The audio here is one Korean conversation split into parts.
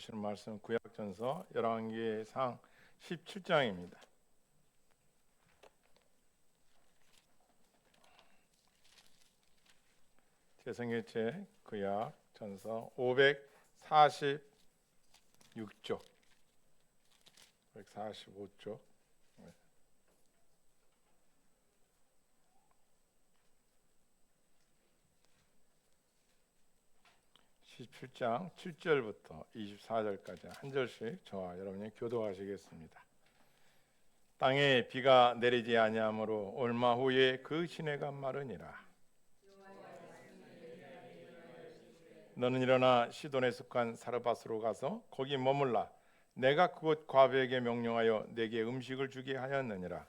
주시는 말씀 구약전서 열왕기상 17장입니다. 제성계책 구약전서 546쪽 545쪽 17장 7절부터 24절까지 한 절씩 저와 여러분이 교도하시겠습니다. 땅에 비가 내리지 아니하므로 얼마 후에 그 시내가 마르니라. 너는 일어나 시돈에 속한 사르밧으로 가서 거기 머물라. 내가 그곳 과부에게 명령하여 내게 음식을 주게 하였느니라.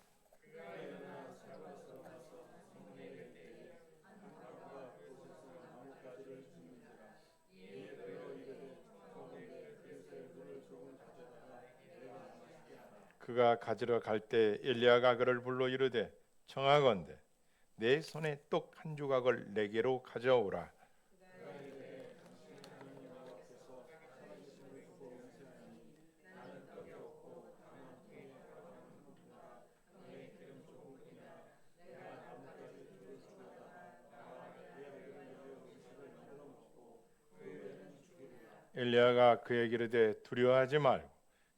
그가 가지러 갈 때 엘리야가 그를 불러 이르되 청하건대 내 손에 떡 한 조각을 내게로 가져오라. 엘리야가 그에게 이르되 두려워하지 말고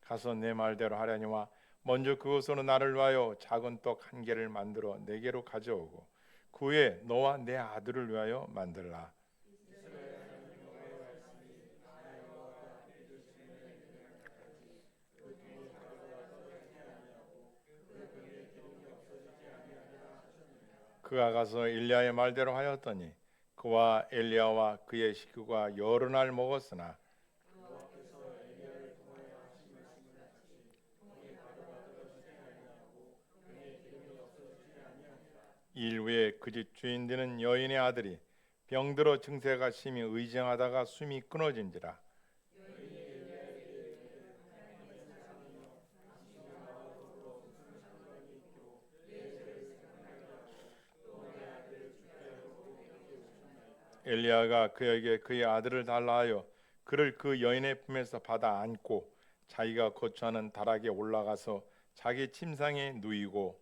가서 내 말대로 하려니와 먼저 그것으로 나를 위하여 작은 떡 한 개를 만들어 내게로 가져오고 그 후에 너와 내 아들을 위하여 만들라. 그가 가서 엘리야의 말대로 하였더니 그와 엘리야와 그의 식구가 여러 날 먹었으나 일 후에 그 집 주인 되는 여인의 아들이 병들어 증세가 심히 의정하다가 숨이 끊어진지라. 엘리야가 그에게 그의 아들을 달라 하여 그를 그 여인의 품에서 받아 안고 자기가 거처하는 다락에 올라가서 자기 침상에 누이고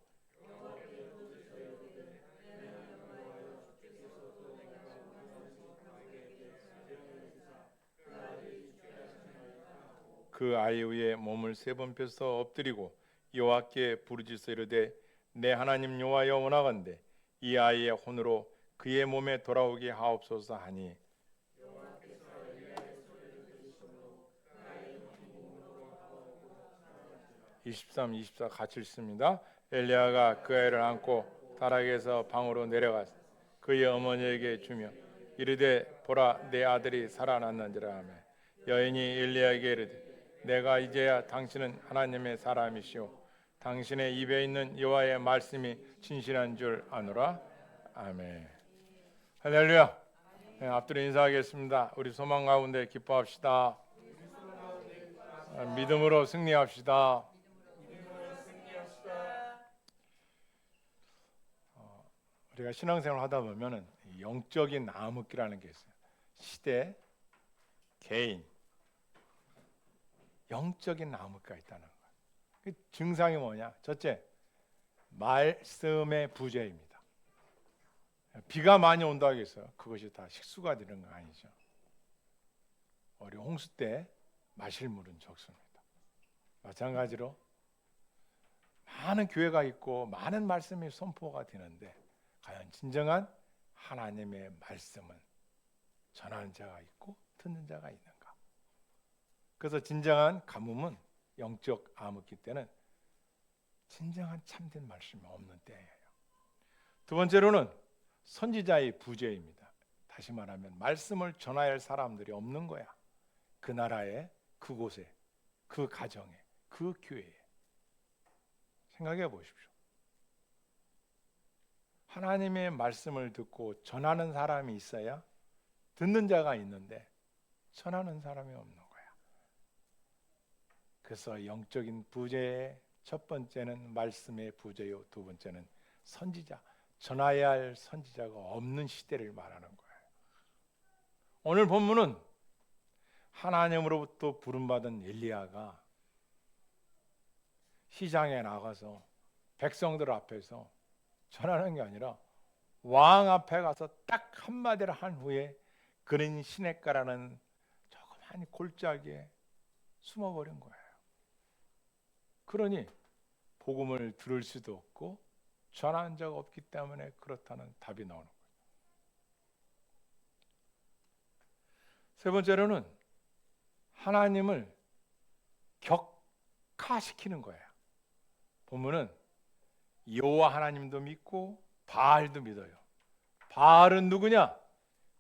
그 아이 위에 몸을 세 번 펴서 엎드리고 여호와께 부르짖어 이르되 내 하나님 여호와여 원하건대 이 아이의 혼으로 그의 몸에 돌아오게 하옵소서 하니 23, 24 같이 읽습니다. 엘리야가 그 아이를 안고 다락에서 방으로 내려가서 그의 어머니에게 주며 이르되 보라 내 아들이 살아났는지라 하며 여인이 엘리야에게 이르되 내가 이제야 당신은 하나님의 사람이시오 당신의 입에 있는 여호와의 말씀이 진실한 줄 아노라. 아멘. 할렐루야. 네, 앞뒤로 인사하겠습니다. 우리 소망 가운데 기뻐합시다. 믿음으로 승리합시다. 우리가 신앙생활 하다 보면은 영적인 암흑기라는 게 있어요. 시대, 개인, 영적인 암흑기가 있다는 거예요. 그 증상이 뭐냐? 첫째, 말씀의 부재입니다. 비가 많이 온다고 해서 그것이 다 식수가 되는 거 아니죠. 우리 홍수 때 마실 물은 적습니다. 마찬가지로 많은 교회가 있고 많은 말씀이 선포가 되는데 과연 진정한 하나님의 말씀은 전하는 자가 있고 듣는 자가 있는가? 그래서 진정한 가뭄은 영적 암흑기 때는 진정한 참된 말씀이 없는 때예요. 두 번째로는 선지자의 부재입니다. 다시 말하면 말씀을 전할 사람들이 없는 거야. 그 나라에, 그곳에, 그 가정에, 그 교회에. 생각해 보십시오. 하나님의 말씀을 듣고 전하는 사람이 있어야 듣는 자가 있는데 전하는 사람이 없는 거야. 그래서 영적인 부재의 첫 번째는 말씀의 부재요. 두 번째는 선지자, 전해야 할 선지자가 없는 시대를 말하는 거예요. 오늘 본문은 하나님으로부터 부름받은 엘리야가 시장에 나가서 백성들 앞에서 전하는 게 아니라 왕 앞에 가서 딱 한마디를 한 후에 그는 시냇가라는 조그만 골짜기에 숨어버린 거예요. 그러니 복음을 들을 수도 없고 전한 적 없기 때문에 그렇다는 답이 나오는 거예요. 세 번째로는 하나님을 격화시키는 거예요. 보면은 여호와 하나님도 믿고 바알도 믿어요. 바알은 누구냐?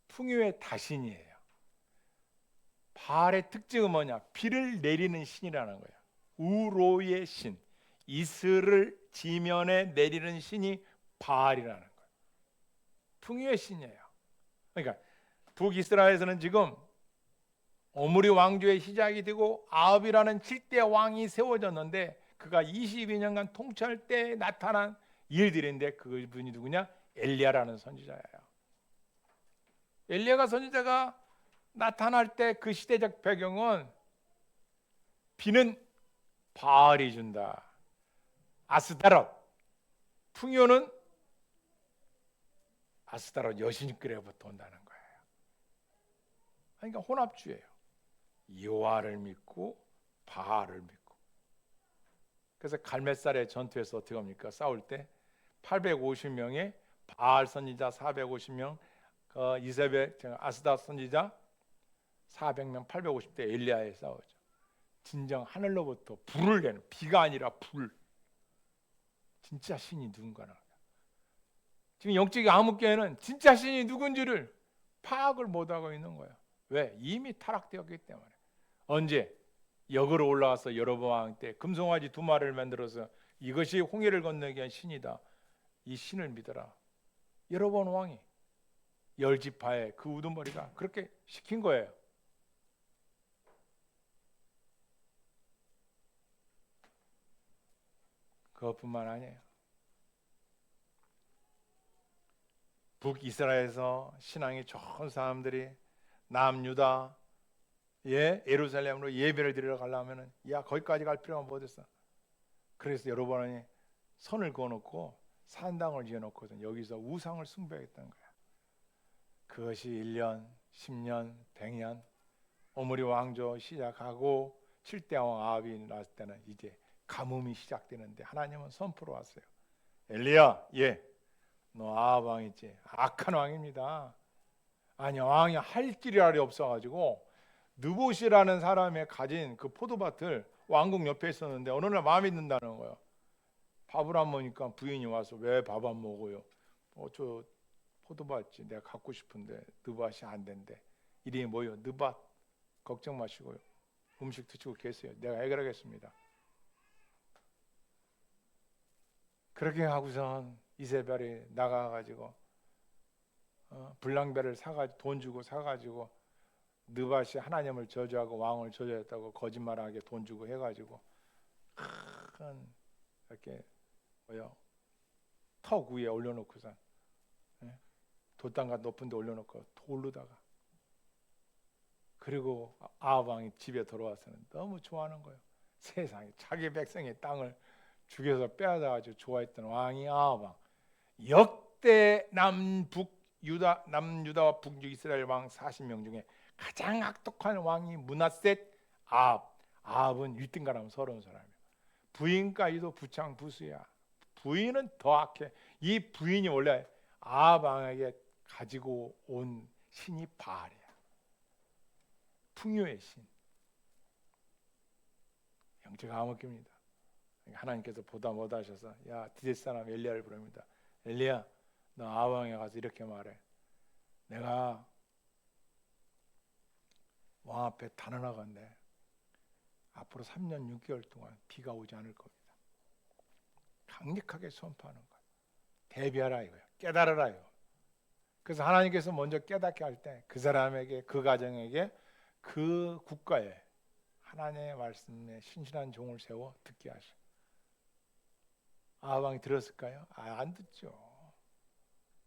풍요의 다신이에요. 바알의 특징은 뭐냐? 비를 내리는 신이라는 거예요. 우로의 신, 이슬을 지면에 내리는 신이 바알이라는 거예요. 풍요의 신이에요. 그러니까 북이스라엘에서는 지금 오므리 왕조의 시작이 되고 아합이라는 7대 왕이 세워졌는데 그가 22년간 통치할 때 나타난 일들인데 그분이 누구냐? 엘리야라는 선지자예요. 엘리야가 선지자가 나타날 때 그 시대적 배경은 비는 바알이 준다. 아스타롯, 풍요는 아스타롯 여신께로부터 온다는 거예요. 그러니까 혼합주예요. 여호와를 믿고 바알을 믿고. 그래서 갈멜살의 전투에서 어떻게 합니까? 싸울 때 850명의 바알 선지자 450명, 이세벨 아스다 선지자 400명, 850대 엘리야에 싸우죠. 진정 하늘로부터 불을 내는, 비가 아니라 불. 진짜 신이 누군가는 지금 영적 암흑교회는 진짜 신이 누군지를 파악을 못하고 있는 거예요. 왜? 이미 타락되었기 때문에. 언제? 역으로 올라와서 여로보암 때 금송아지 2마리를 만들어서 이것이 홍해를 건너게 한 신이다. 이 신을 믿어라. 여로보암 왕이 열지파의 그 우두머리가 그렇게 시킨 거예요. 그것뿐만 아니에요. 북이스라엘에서 신앙이 좋은 사람들이 남유다 예루살렘으로 예배를 드리러 가려면은 야 거기까지 갈 필요가 뭐 됐어. 그래서 여러분이 선을 그어놓고 산당을 지어놓고서 여기서 우상을 숭배했던 거야. 그것이 1년, 10년, 100년 오므리 왕조 시작하고 7대 왕 아합이 났을 때는 이제 가뭄이 시작되는데 하나님은 선포로 왔어요. 엘리야, 너 아합 왕 있지? 악한 왕입니다. 아니 왕이 할 길이 없어가지고 느봇이라는 사람의 가진 그 포도밭을 왕궁 옆에 있었는데 어느 날 마음에 든다는 거예요. 밥을 안 먹으니까 부인이 와서 왜 밥 안 먹어요? 저 포도밭이 내가 갖고 싶은데 느밭이 안 된대. 이름이 뭐요? 느밭. 걱정 마시고요. 음식 드시고 계세요. 내가 해결하겠습니다. 그렇게 하고선 이세벨이 나가가지고 불량배를 사가지고 돈 주고 사가지고 느밧이 하나님을 저주하고 왕을 저주했다고 거짓말하게 돈 주고 해가지고 큰 이렇게 턱 위에 올려놓고선 돛단가 높은 데 올려놓고 돌르다가 그리고 아합 왕이 집에 돌아와서는 너무 좋아하는 거예요. 세상에 자기 백성의 땅을 죽여서 빼앗아가지고 좋아했던 왕이 아합 왕. 역대 남유다와 북이스라엘 왕 40명 중에 가장 악독한 왕이 므낫셋 아합. 아합은 1등가라면 서러운 사람이에요. 부인까지도 부창부수야. 부인은 더 악해. 이 부인이 원래 아합 왕에게 가지고 온 신이 바알이야. 풍요의 신. 영적 암흑기입니다. 하나님께서 보다 못하셔서 야 디귿 사람 엘리야를 부릅니다. 엘리야, 너 아합 왕에 가서 이렇게 말해. 내가 왕 앞에 단언하건대 앞으로 3년 6개월 동안 비가 오지 않을 겁니다. 강력하게 선포하는 거예요. 대비하라 이거예요. 깨달으라 이거. 그래서 하나님께서 먼저 깨닫게 할 때 그 사람에게, 그 가정에게, 그 국가에 하나님의 말씀에 신실한 종을 세워 듣게 하셔. 아합 왕이 들었을까요? 안 듣죠.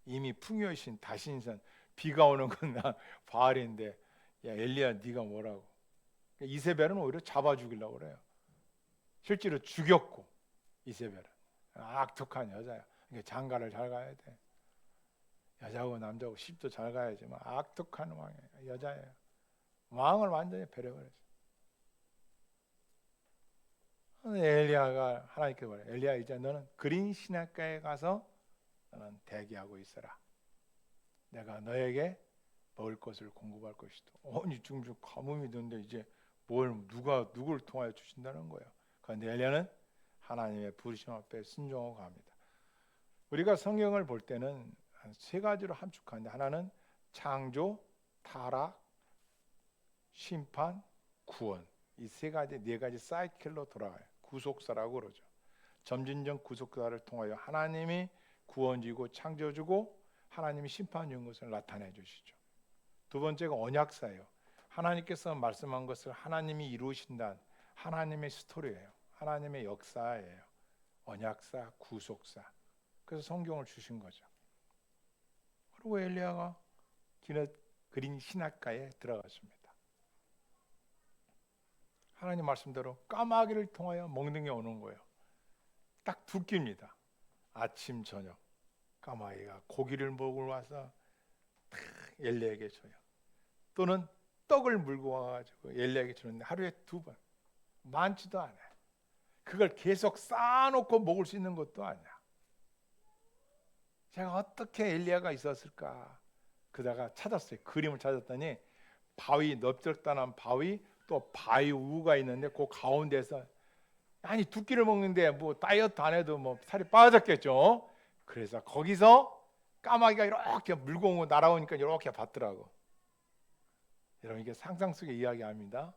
이미 풍요의 신 다신선 비가 오는 건 나 바알인데 야 엘리야 네가 뭐라고? 이세벨은 오히려 잡아 죽이려고 그래요. 실제로 죽였고, 이세벨은 악독한 여자야. 그러니까 장가를 잘 가야 돼. 여자고 남자고 시집도 잘 가야지만 악독한 여자예요. 왕을 완전히 배려버렸어. 엘리야가 하나님께 말해, 엘리야, 이제 너는 그린 시냇가에 가서 너는 대기하고 있어라. 내가 너에게 먹을 것을 공급할 것이다. 아니 지금 가뭄이 드는데 이제 누구를 통하여 주신다는 거예요. 그런데 엘리야는 하나님의 부르심 앞에 순종하고 갑니다. 우리가 성경을 볼 때는 한 세 가지로 함축하는데, 하나는 창조, 타락, 심판, 구원, 이 세 가지, 네 가지 사이클로 돌아가요. 구속사라고 그러죠. 점진적 구속사를 통하여 하나님이 구원주고 창조주고 하나님이 심판 주는 것을 나타내 주시죠. 두 번째가 언약사예요. 하나님께서 말씀한 것을 하나님이 이루신다는 하나님의 스토리예요. 하나님의 역사예요. 언약사, 구속사. 그래서 성경을 주신 거죠. 그리고 엘리야가 그린 시냇가에 들어갔습니다. 하나님 말씀대로 까마귀를 통하여 먹는 게 오는 거예요. 딱 두 끼입니다. 아침 저녁 까마귀가 고기를 먹으러 와서 엘리야에게 줘요. 또는 떡을 물고 와가지고 엘리야에게 주는데 하루에 2번, 많지도 않아요. 그걸 계속 쌓아놓고 먹을 수 있는 것도 아니야. 제가 어떻게 엘리야가 있었을까 그러다가 찾았어요. 그림을 찾았더니 바위, 넓적단한 바위, 또 바위 우가 있는데 그 가운데서, 아니 2끼를 먹는데 뭐 다이어트 안 해도 뭐 살이 빠졌겠죠. 그래서 거기서 까마귀가 이렇게 물고 오고 날아오니까 이렇게 봤더라고. 여러분, 이게 상상 속의 이야기입니다.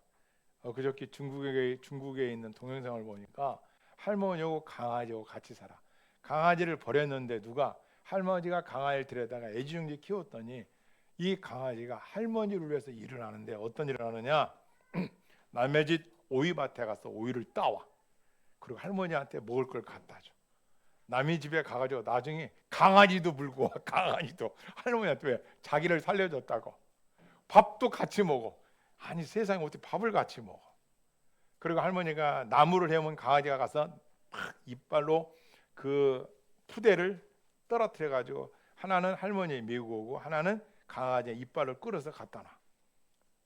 그저께 중국에 있는 동영상을 보니까 할머니하고 강아지하고 같이 살아. 강아지를 버렸는데 누가 할머니가 강아지를 데려다가 애지중지 키웠더니 이 강아지가 할머니를 위해서 일을 하는데 어떤 일을 하느냐? 남의 집 오이밭에 가서 오이를 따와. 그리고 할머니한테 먹을 걸 갖다 줘. 남의 집에 가가지고 나중에 강아지도 물고 와. 강아지도 할머니한테 왜? 자기를 살려줬다고. 밥도 같이 먹어. 아니 세상에 어떻게 밥을 같이 먹어. 그리고 할머니가 나무를 해오면 강아지가 가서 막 이빨로 그 푸대를 떨어뜨려 가지고 하나는 할머니 미고 오고 하나는 강아지의 이빨을 끌어서 갖다 놔.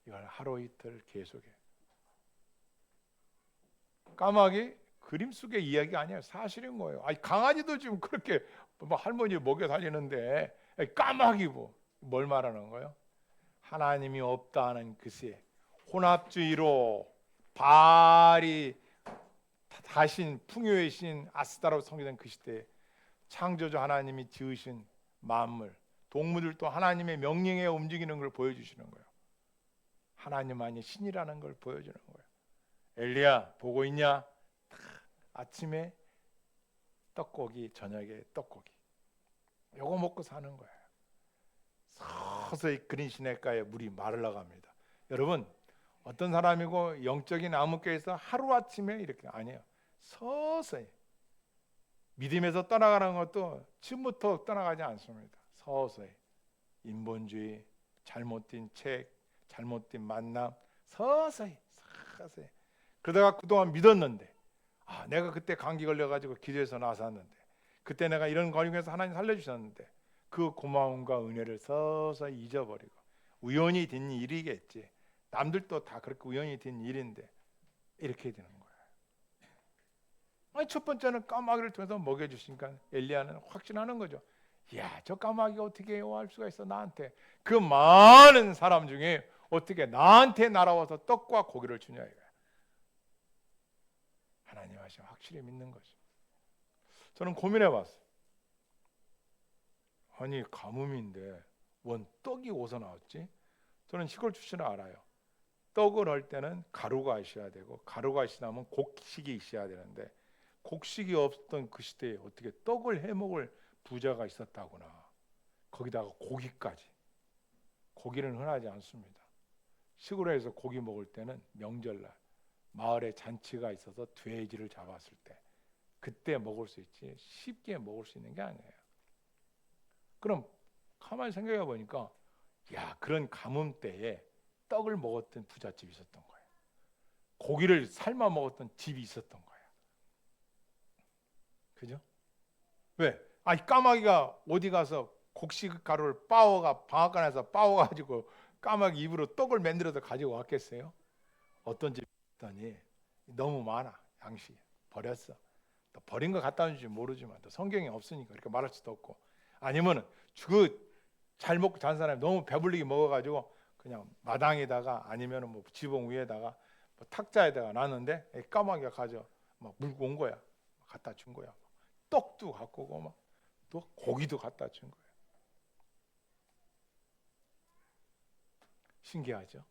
이걸 하루 이틀 계속해. 까마귀 그림 속의 이야기 아니에요. 사실인 거예요. 아니 강아지도 지금 그렇게 뭐 할머니 먹여 살리는데 까마귀 뭘 말하는 거예요? 하나님이 없다는 그새 혼합주의로 바알이 다신 풍요의 신 아스타라로 섬기던 그 시대에 창조주 하나님이 지으신 만물, 동물들도 하나님의 명령에 움직이는 걸 보여주시는 거예요. 하나님만이 신이라는 걸 보여주는 거예요. 엘리야 보고 있냐? 아침에 떡고기, 저녁에 떡고기. 요거 먹고 사는 거예요. 서서히 그린 시냇가에 물이 마르러 갑니다. 여러분, 어떤 사람이고 영적인 암흑교에서 하루아침에 이렇게 아니에요. 서서히 믿음에서 떠나가는 것도 지금부터 떠나가지 않습니다. 서서히 인본주의, 잘못된 책, 잘못된 만남, 서서히 그러다가 그동안 믿었는데, 내가 그때 감기 걸려가지고 기도해서 나섰는데, 그때 내가 이런 과정에서 하나님 살려주셨는데, 그 고마움과 은혜를 서서히 잊어버리고 우연히 된 일이겠지. 남들도 다 그렇게 우연히 된 일인데 이렇게 되는 거예요. 첫 번째는 까마귀를 통해서 먹여주시니까 엘리야는 확신하는 거죠. 야, 저 까마귀가 어떻게 여호와할 수가 있어 나한테. 그 많은 사람 중에 어떻게 나한테 날아와서 떡과 고기를 주냐 이거야. 하나님 하시면 확실히 믿는 거죠. 저는 고민해봤어요. 아니 가뭄인데 원 떡이 어디서 나왔지? 저는 시골 출신을 알아요. 떡을 할 때는 가루가 있어야 되고 가루가 있으면 곡식이 있어야 되는데 곡식이 없던 그 시대에 어떻게 떡을 해먹을 부자가 있었다구나. 거기다가 고기까지. 고기는 흔하지 않습니다. 시골에서 고기 먹을 때는 명절날 마을에 잔치가 있어서 돼지를 잡았을 때 그때 먹을 수 있지 쉽게 먹을 수 있는 게 아니에요. 그럼 가만히 생각해 보니까 그런 가뭄 때에 떡을 먹었던 부잣집이 있었던 거예요. 고기를 삶아 먹었던 집이 있었던 거야. 그죠? 왜? 아니 까마귀가 어디 가서 곡식 가루를 빻아가 방앗간에서 빻아가지고 까마귀 입으로 떡을 만들어서 가지고 왔겠어요? 어떤 집이 있더니 너무 많아 양식이 버렸어. 또 버린 거 갖다 준지 모르지만 또 성경이 없으니까 그렇게 말할 수도 없고, 아니면은 그 잘 먹고 잔 사람이 너무 배불리게 먹어가지고 그냥 마당에다가 아니면은 뭐 지붕 위에다가 뭐 탁자에다가 놨는데 까마귀가 가져 막 물고 온 거야. 갖다 준 거야. 떡도 갖고 오고 막 또 고기도 갖다 준 거야. 신기하죠?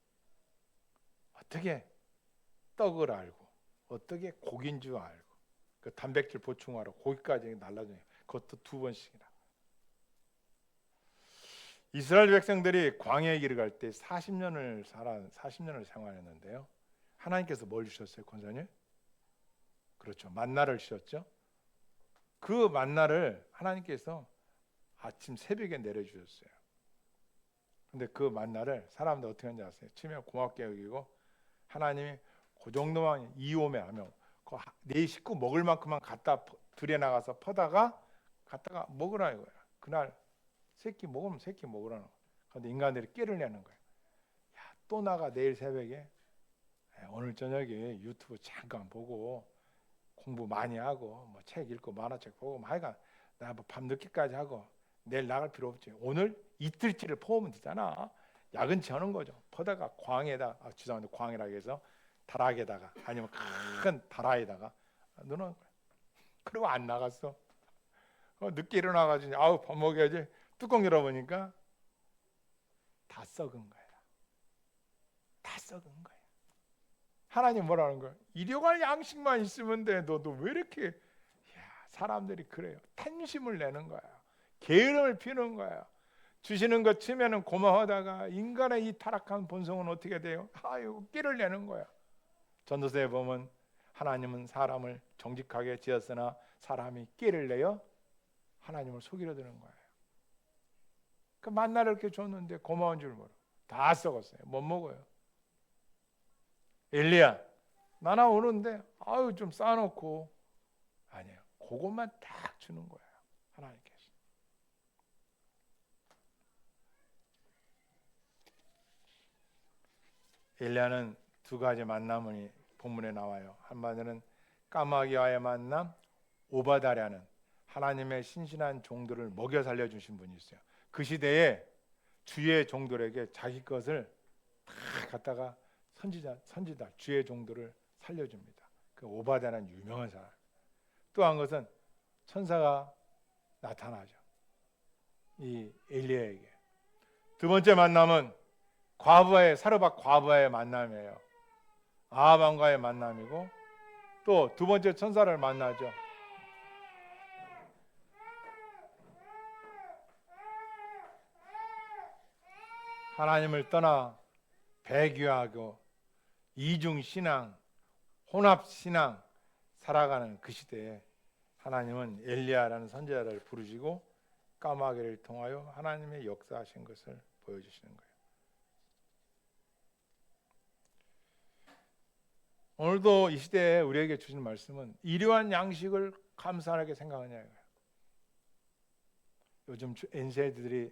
어떻게 떡을 알고 어떻게 고기인 줄 알고 그 단백질 보충하러 고기까지 날라주냐. 그것도 2번씩이나. 이스라엘 백성들이 광야의 길을 갈 때 40년을 생활했는데요. 하나님께서 뭘 주셨어요, 권사님? 그렇죠. 만나를 주셨죠. 그 만나를 하나님께서 아침 새벽에 내려주셨어요. 근데 그 만나를 사람들 어떻게 하는지 아세요? 처음에 고맙게 여기고 하나님이 그 정도만 이오매 하면 내 식구 먹을 만큼만 갖다 들여 나가서 퍼다가 갖다가 먹으라 이거야. 그날 새끼 먹으면 새끼 먹으라는 거야. 근데 인간들이 깨를 내는 거야. 야, 또 나가 내일 새벽에 오늘 저녁에 유튜브 잠깐 보고 공부 많이 하고 뭐 책 읽고 만화책 보고 뭐 하여간 나 뭐 밤 늦게까지 하고 내일 나갈 필요 없지. 오늘 이틀치를 퍼오면 되잖아. 야근치 하는 거죠. 퍼다가 광에다 죄송한데 광이라고 해서 다락에다가 아니면 큰 다라에다가 넣는 거야. 그리고 안 나갔어. 늦게 일어나가지고 아우 밥 먹어야지. 뚜껑 열어보니까 다 썩은 거야. 다 썩은 거야. 하나님 뭐라는 거야? 일용할 양식만 있으면 돼. 너도 왜 이렇게? 야, 사람들이 그래요. 탄심을 내는 거야. 게으름을 피우는 거야. 주시는 것 치면은 고마워하다가 인간의 이 타락한 본성은 어떻게 돼요? 아유, 끼를 내는 거야. 전도서에 보면 하나님은 사람을 정직하게 지었으나 사람이 끼를 내어 하나님을 속이려 드는 거예요. 그 만나를 이렇게 줬는데 고마운 줄 모르고 다 썩었어요. 못 먹어요. 엘리야, 나나 오는데 아유 좀 싸놓고 아니에요. 그것만 딱 주는 거예요. 하나님께서. 엘리야는 2가지 만남이 본문에 나와요. 한마디는 까마귀와의 만남, 오바다라는 하나님의 신실한 종들을 먹여 살려주신 분이 있어요. 그 시대에 주의 종들에게 자기 것을 다 갖다가 선지자 주의 종들을 살려줍니다. 그 오바다는 유명한 사람. 또 한 것은 천사가 나타나죠. 이 엘리야에게. 2번째 만남은 사르밧 과부와의 만남이에요. 아합 왕과의 만남이고 또 2번째 천사를 만나죠. 하나님을 떠나 배교하고 이중신앙, 혼합신앙 살아가는 그 시대에 하나님은 엘리야라는 선지자를 부르시고 까마귀를 통하여 하나님의 역사하신 것을 보여주시는 거예요. 오늘도 이 시대에 우리에게 주신 말씀은 이러한 양식을 감사하게 생각하냐. 요즘 NC들이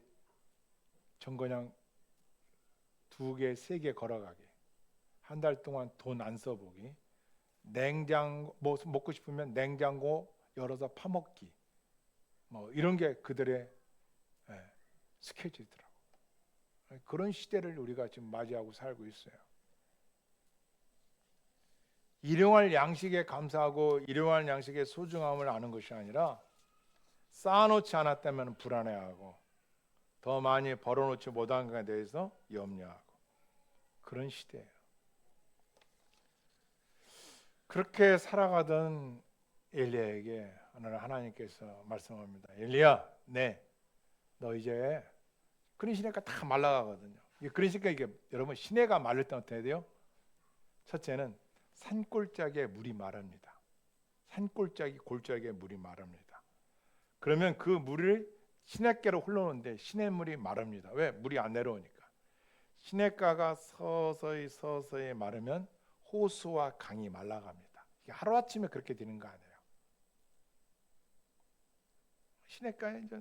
정거장 2개, 3개 걸어가기, 한 달 동안 돈 안 써보기, 냉장고 뭐 먹고 싶으면 냉장고 열어서 파먹기, 뭐 이런 게 그들의 스케줄이더라고. 그런 시대를 우리가 지금 맞이하고 살고 있어요. 일용할 양식에 감사하고 일용할 양식의 소중함을 아는 것이 아니라 쌓아놓지 않았다면 불안해하고 더 많이 벌어놓지 못한 것에 대해서 염려하고 그런 시대예요. 그렇게 살아가던 엘리야에게 오늘 하나님께서 말씀합니다. 엘리야, 너 이제 그런 시내가 다 말라가거든요. 그러니까 이게 여러분 시내가 마를 때 어떻게 돼요? 첫째는 산골짜기에 물이 마릅니다. 산골짜기 골짜기에 물이 마릅니다. 그러면 그 물을 시냇가로 흘러오는데 시냇물이 마릅니다. 왜? 물이 안 내려오니까. 시냇가가 서서히 마르면 호수와 강이 말라갑니다. 이게 하루아침에 그렇게 되는 거 아니에요. 시냇가에 이제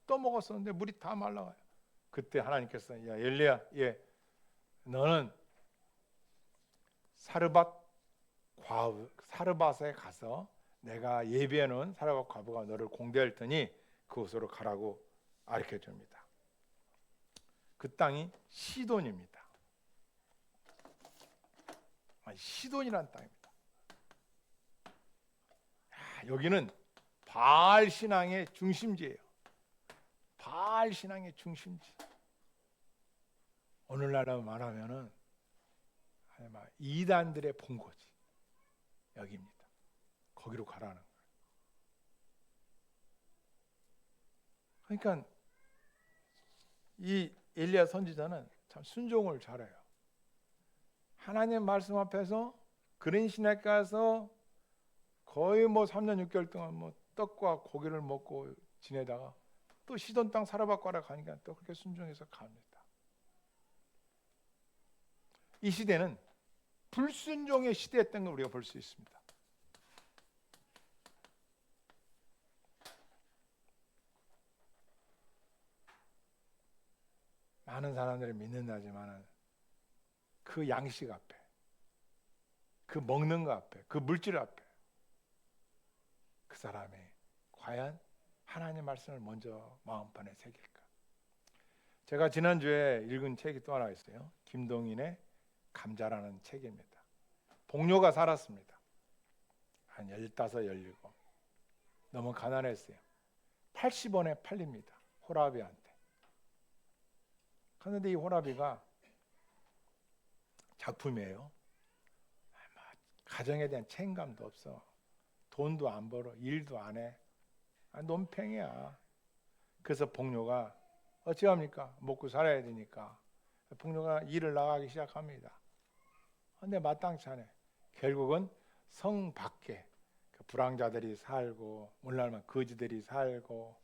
떠먹었었는데 물이 다 말라가요. 그때 하나님께서 야 엘리야, 너는 사르밧에 가서 내가 예비해 놓은 사르밧 과부가 너를 공대할 테니 그곳으로 가라고 가르쳐 줍니다. 그 땅이 시돈입니다. 시돈이라는 땅입니다. 여기는 바알 신앙의 중심지예요. 바알 신앙의 중심지. 오늘날로 말하면은 이단들의 본거지. 여기입니다. 거기로 가라는 거예요. 그러니까 이 엘리야 선지자는 참 순종을 잘해요. 하나님 말씀 앞에서 그린 시냇가에서 거의 3년 6개월 동안 떡과 고기를 먹고 지내다가 또 시돈 땅 사르밧 가라 가니까 또 그렇게 순종해서 갑니다. 이 시대는 불순종의 시대였던 걸 우리가 볼 수 있습니다. 많은 사람들이 믿는다지만 그 양식 앞에, 그 먹는 거 앞에, 그 물질 앞에 그 사람이 과연 하나님 말씀을 먼저 마음판에 새길까? 제가 지난주에 읽은 책이 또 하나 있어요. 김동인의 감자라는 책입니다. 복료가 살았습니다. 한 15, 17. 너무 가난했어요. 80원에 팔립니다. 호라비한테. 그런데 이 호라비가 작품이에요. 가정에 대한 책임감도 없어. 돈도 안 벌어. 일도 안 해. 논팽이야. 그래서 복료가 어찌합니까? 먹고 살아야 되니까. 복료가 일을 나가기 시작합니다. 근데 마땅치 않아. 결국은 성 밖에 불황자들이 살고, 오늘날만 거지들이 살고,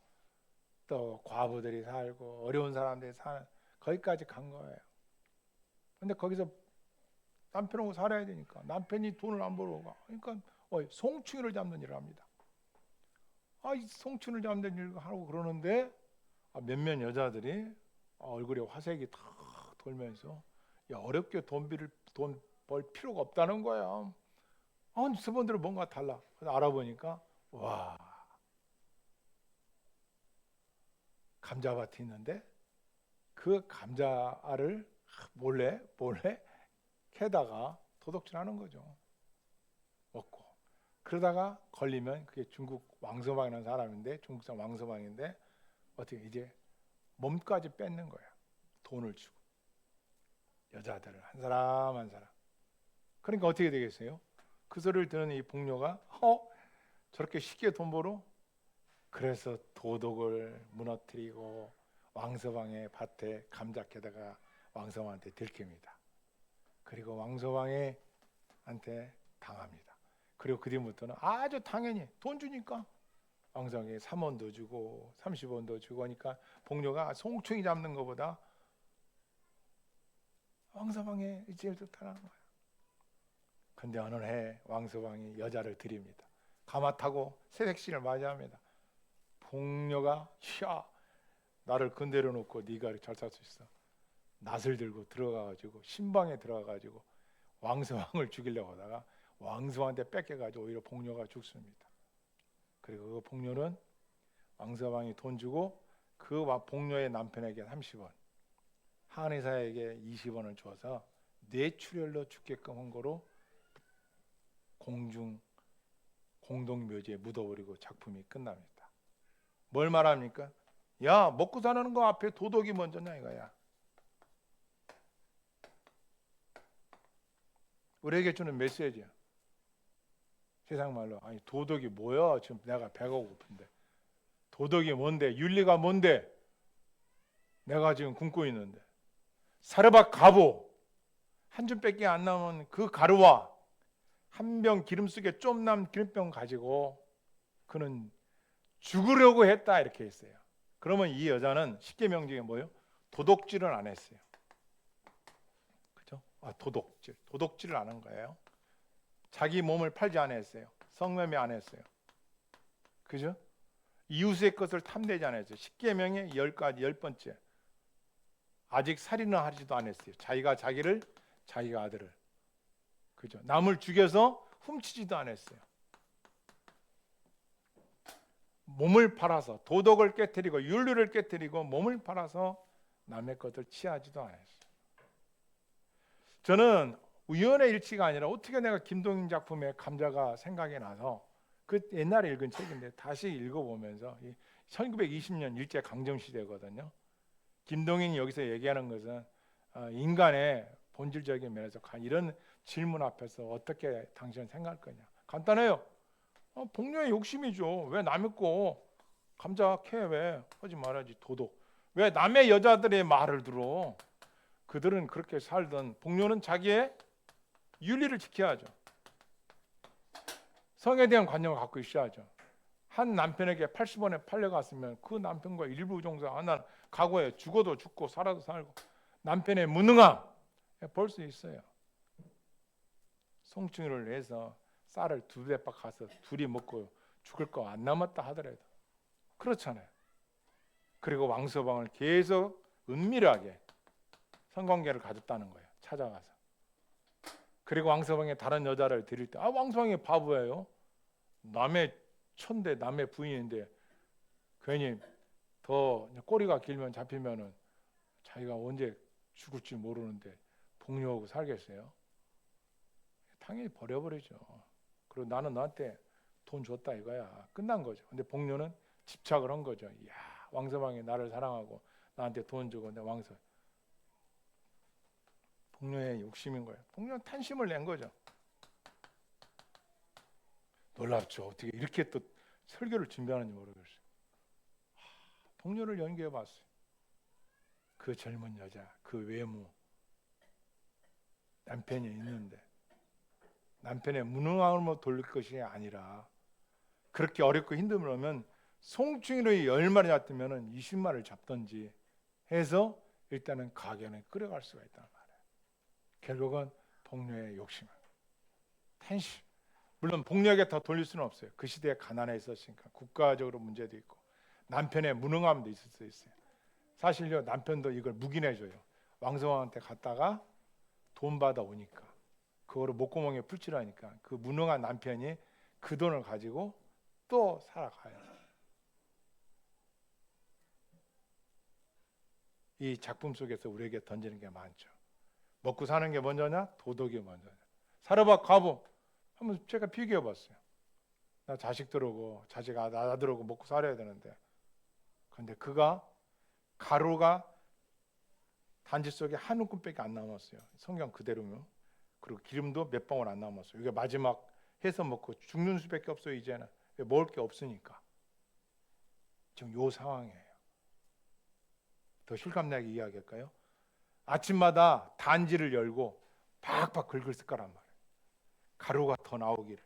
또 과부들이 살고, 어려운 사람들이 사는 거기까지 간 거예요. 근데 거기서 남편하고 살아야 되니까 남편이 돈을 안 벌어가. 그러니까 송충이를 잡는 일을 합니다. 이 송충을 잡는 일을 하고 그러는데 몇몇 여자들이 얼굴에 화색이 탁 돌면서 어렵게 돈 벌 필요가 없다는 거야. 저분들은 뭔가 달라. 그래서 알아보니까 와, 감자밭이 있는데 그 감자알을 몰래 캐다가 도둑질하는 거죠. 먹고. 그러다가 걸리면 그게 중국 왕서방이라는 사람인데, 중국산 왕서방인데 어떻게 이제 몸까지 뺏는 거야. 돈을 주고. 여자들을 한 사람 한 사람. 그러니까 어떻게 되겠어요? 그 소리를 듣는 이 복료가 저렇게 쉽게 돈 벌어? 그래서 도둑을 무너뜨리고 왕서방의 밭에 감자 캐다가 왕서방한테 들킵니다. 그리고 왕서방한테 당합니다. 그리고 그 뒤부터는 아주 당연히 돈 주니까 왕서방에 3원도 주고 30원도 주고 하니까 복료가 송충이 잡는 것보다 왕서방의 일제를 뜻하는 거야. 근데 어느 해 왕서방이 여자를 드립니다. 가마타고 새색신을 맞이합니다. 복료가 나를 건드려 놓고 네가 잘 살 수 있어. 낫을 들고 들어가가지고 신방에 들어가가지고 왕서방을 죽이려고 하다가 왕서방한테 뺏겨가지고 오히려 복료가 죽습니다. 그리고 그 복료는 왕서방이 돈 주고 그 복료의 남편에게 30원, 한의사에게 20원을 줘서 뇌출혈로 죽게끔 한 거로 공동묘지에 묻어버리고 작품이 끝납니다. 뭘 말합니까? 야, 먹고 사는 거 앞에 도덕이 먼저냐 이거야. 우리에게 주는 메시지야. 세상 말로 도덕이 뭐야? 지금 내가 배가 고픈데. 도덕이 뭔데? 윤리가 뭔데? 내가 지금 굶고 있는데. 사르밧 가보 한 줌밖에 안 남은 그 가루와 한 병 기름 속에 좀 남 기름병 가지고 그는 죽으려고 했다 이렇게 했어요. 그러면 이 여자는 십계명 중에 뭐예요? 도둑질은 안 했어요. 그죠? 도둑질을 하는 거예요. 자기 몸을 팔지 않았어요. 성매매 안 했어요. 그죠? 이웃의 것을 탐내지 않았어요. 십계명의 10가지 10번째. 아직 살인을 하지도 않았어요. 자기가 자기를, 자기가 아들을. 그죠? 남을 죽여서 훔치지도 않았어요. 몸을 팔아서 도덕을 깨뜨리고 윤리를 깨뜨리고 몸을 팔아서 남의 것을 취하지도 않았어요. 저는 우연의 일치가 아니라 어떻게 내가 김동인 작품의 감자가 생각이 나서 그 옛날에 읽은 책인데 다시 읽어보면서 1920년 일제 강점 시대거든요. 김동인이 여기서 얘기하는 것은 인간의 본질적인 면에서 이런 질문 앞에서 어떻게 당신은 생각할 거냐. 간단해요. 복녀의 욕심이죠. 왜 남의 거 감자 캐 왜 하지 말아야지. 도덕. 왜 남의 여자들의 말을 들어. 그들은 그렇게 살던 복녀는 자기의 윤리를 지켜야죠. 성에 대한 관념을 갖고 있어야죠. 한 남편에게 80원에 팔려갔으면 그 남편과 일부 종사 하나 각오해. 죽어도 죽고 살아도 살고. 남편의 무능함 볼 수 있어요. 송충이를 내서 쌀을 2배 빡가서 둘이 먹고 죽을 거 안 남았다 하더라도 그렇잖아요. 그리고 왕서방을 계속 은밀하게 성관계를 가졌다는 거예요. 찾아가서. 그리고 왕서방이 다른 여자를 데릴 때 왕서방이 바보예요. 남의 촌데 남의 부인인데 괜히 더 꼬리가 길면 잡히면은 자기가 언제 죽을지 모르는데 복녀하고 살겠어요? 당연히 버려버리죠. 그리고 나는 너한테 돈 줬다 이거야. 끝난 거죠. 근데 복녀는 집착을 한 거죠. 이야, 왕서방이 나를 사랑하고 나한테 돈 주고 내 왕서. 복녀의 욕심인 거예요. 복녀는 탄심을 낸 거죠. 놀랍죠. 어떻게 이렇게 또 설교를 준비하는지 모르겠어요. 복녀를 연기해 봤어요. 그 젊은 여자, 그 외모, 남편이 있는데 남편의 무능함으로 돌릴 것이 아니라 그렇게 어렵고 힘들면 송충이로 10마리 잡으면 20마리를 잡든지 해서 일단은 가게는 끌어갈 수가 있단 말이에요. 결국은 복녀의 욕심, 탄심. 물론 복녀에게 다 돌릴 수는 없어요. 그 시대에 가난에 있었으니까 국가적으로 문제도 있고 남편의 무능함도 있을 수 있어요. 사실요 남편도 이걸 묵인해줘요. 왕서왕한테 갔다가 돈 받아 오니까 그거를 목구멍에 풀칠하니까 그 무능한 남편이 그 돈을 가지고 또 살아가요. 이 작품 속에서 우리에게 던지는 게 많죠. 먹고 사는 게 먼저냐? 도덕이 먼저냐? 사르밧 과부 한번 제가 비교해 봤어요. 나 자식 들어오고 자식 아들 오고 먹고 살아야 되는데 근데 그가 가루가 단지 속에 한 움큼밖에 안 남았어요. 성경 그대로면. 그리고 기름도 몇 방울 안 남았어요. 이게 마지막 해서 먹고 죽는 수밖에 없어요. 이제는 먹을 게 없으니까. 지금 요 상황이에요. 더 실감나게 이야기할까요? 아침마다 단지를 열고 팍팍 긁을 거란 말이에요. 가루가 더 나오기를.